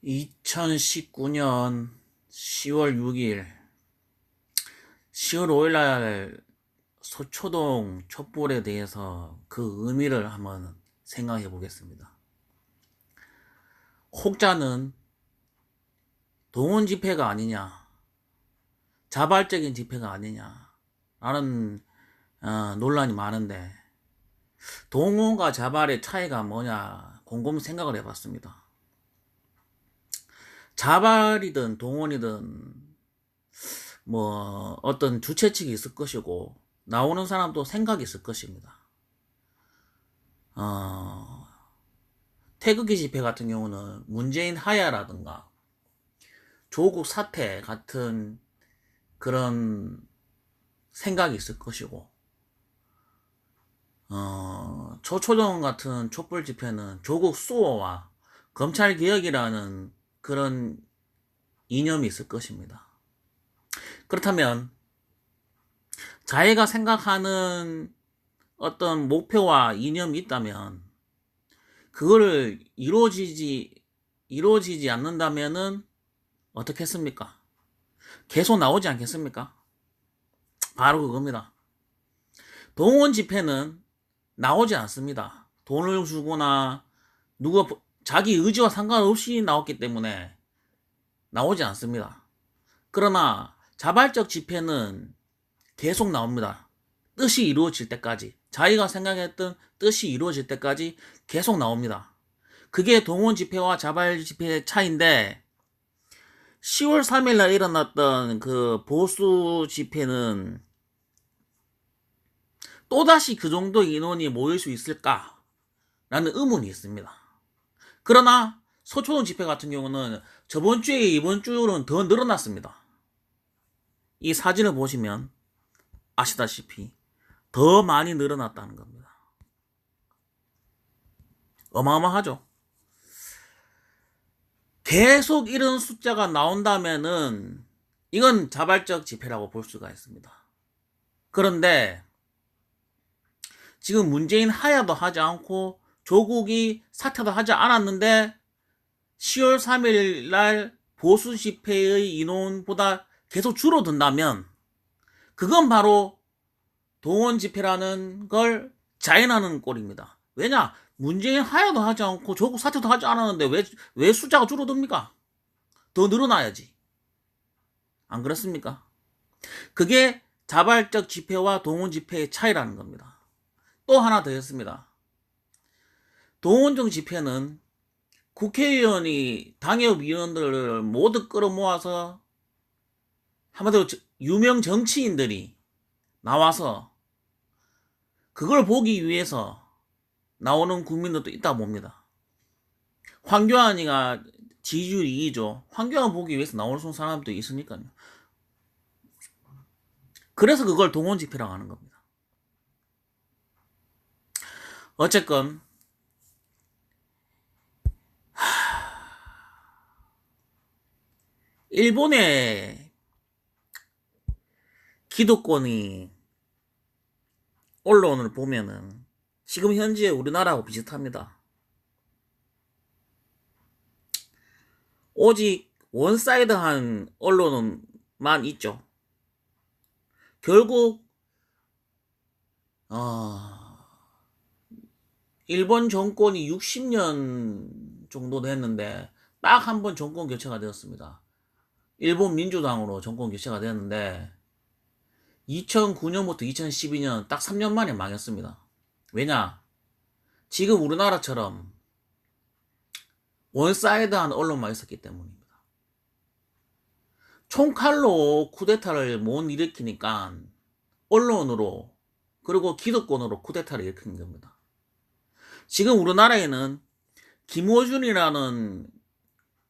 2019년 10월 6일, 10월 5일 날 서초동 촛불에 대해서 그 의미를 한번 생각해 보겠습니다. 혹자는 동원 집회가 아니냐, 자발적인 집회가 아니냐, 라는 논란이 많은데, 동원과 자발의 차이가 뭐냐, 곰곰이 생각을 해봤습니다. 자발이든 동원이든 뭐 어떤 주최 측이 있을 것이고 나오는 사람도 생각이 있을 것입니다. 태극기 집회 같은 경우는 문재인 하야라든가 조국 사태 같은 그런 생각이 있을 것이고, 초초동 같은 촛불 집회는 조국 수호와 검찰 개혁이라는 그런 이념이 있을 것입니다. 그렇다면 자기가 생각하는 어떤 목표와 이념이 있다면 그거를 이루어지지 않는다면은 어떻게 했습니까? 계속 나오지 않겠습니까? 바로 그겁니다. 동원 집회는 나오지 않습니다. 돈을 주거나 누가 자기 의지와 상관없이 나왔기 때문에 나오지 않습니다. 그러나 자발적 집회는 계속 나옵니다. 뜻이 이루어질 때까지, 자기가 생각했던 뜻이 이루어질 때까지 계속 나옵니다. 그게 동원 집회와 자발 집회의 차이인데, 10월 3일 날 일어났던 그 보수 집회는 또다시 그 정도 인원이 모일 수 있을까라는 의문이 있습니다. 그러나 서초동 집회 같은 경우는 저번 주에 이번 주로는 더 늘어났습니다. 이 사진을 보시면 아시다시피 더 많이 늘어났다는 겁니다. 어마어마하죠. 계속 이런 숫자가 나온다면은 이건 자발적 집회라고 볼 수가 있습니다. 그런데 지금 문재인 하야도 하지 않고 조국이 사퇴도 하지 않았는데 10월 3일 날 보수 집회의 인원보다 계속 줄어든다면 그건 바로 동원 집회라는 걸 자인하는 꼴입니다. 왜냐? 문재인 하야도 하지 않고 조국 사퇴도 하지 않았는데 왜 숫자가 줄어듭니까? 더 늘어나야지. 안 그렇습니까? 그게 자발적 집회와 동원 집회의 차이라는 겁니다. 또 하나 더 했습니다. 동원적 집회는 국회의원이 당협위원들을 모두 끌어모아서 한마디로 유명 정치인들이 나와서 그걸 보기 위해서 나오는 국민들도 있다 봅니다. 황교안이가 지지율 2위죠. 황교안 보기 위해서 나오는 사람도 있으니까요. 그래서 그걸 동원 집회라고 하는 겁니다. 어쨌건 일본의 기득권이 언론을 보면은 지금 현재 우리나라하고 비슷합니다. 오직 원사이드한 언론만 있죠. 결국 일본 정권이 60년 정도 됐는데 딱 한 번 정권 교체가 되었습니다. 일본 민주당으로 정권 교체가 되었는데 2009년부터 2012년 딱 3년 만에 망했습니다. 왜냐? 지금 우리나라처럼 원사이드한 언론만 있었기 때문입니다. 총칼로 쿠데타를 못 일으키니까 언론으로 그리고 기득권으로 쿠데타를 일으킨 겁니다. 지금 우리나라에는 김어준이라는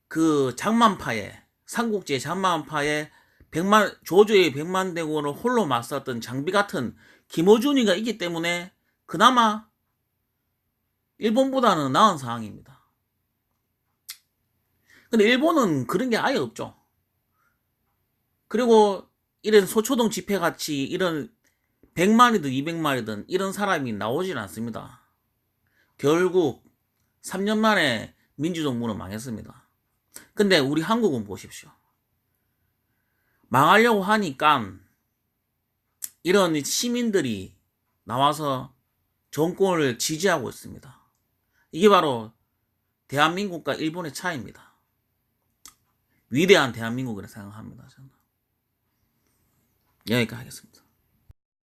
그 장만파의 삼국지의 장만파의 조조의 100만 대군을 홀로 맞섰던 장비 같은 김어준이가 있기 때문에 그나마 일본보다는 나은 상황입니다. 근데 일본은 그런 게 아예 없죠. 그리고 이런 소초동 집회 같이 이런 100만이든 200만이든 이런 사람이 나오질 않습니다. 결국 3년 만에 민주정부는 망했습니다. 근데 우리 한국은 보십시오. 망하려고 하니까 이런 시민들이 나와서 정권을 지지하고 있습니다. 이게 바로 대한민국과 일본의 차이입니다. 위대한 대한민국이라 생각합니다. 저는 여기까지 하겠습니다.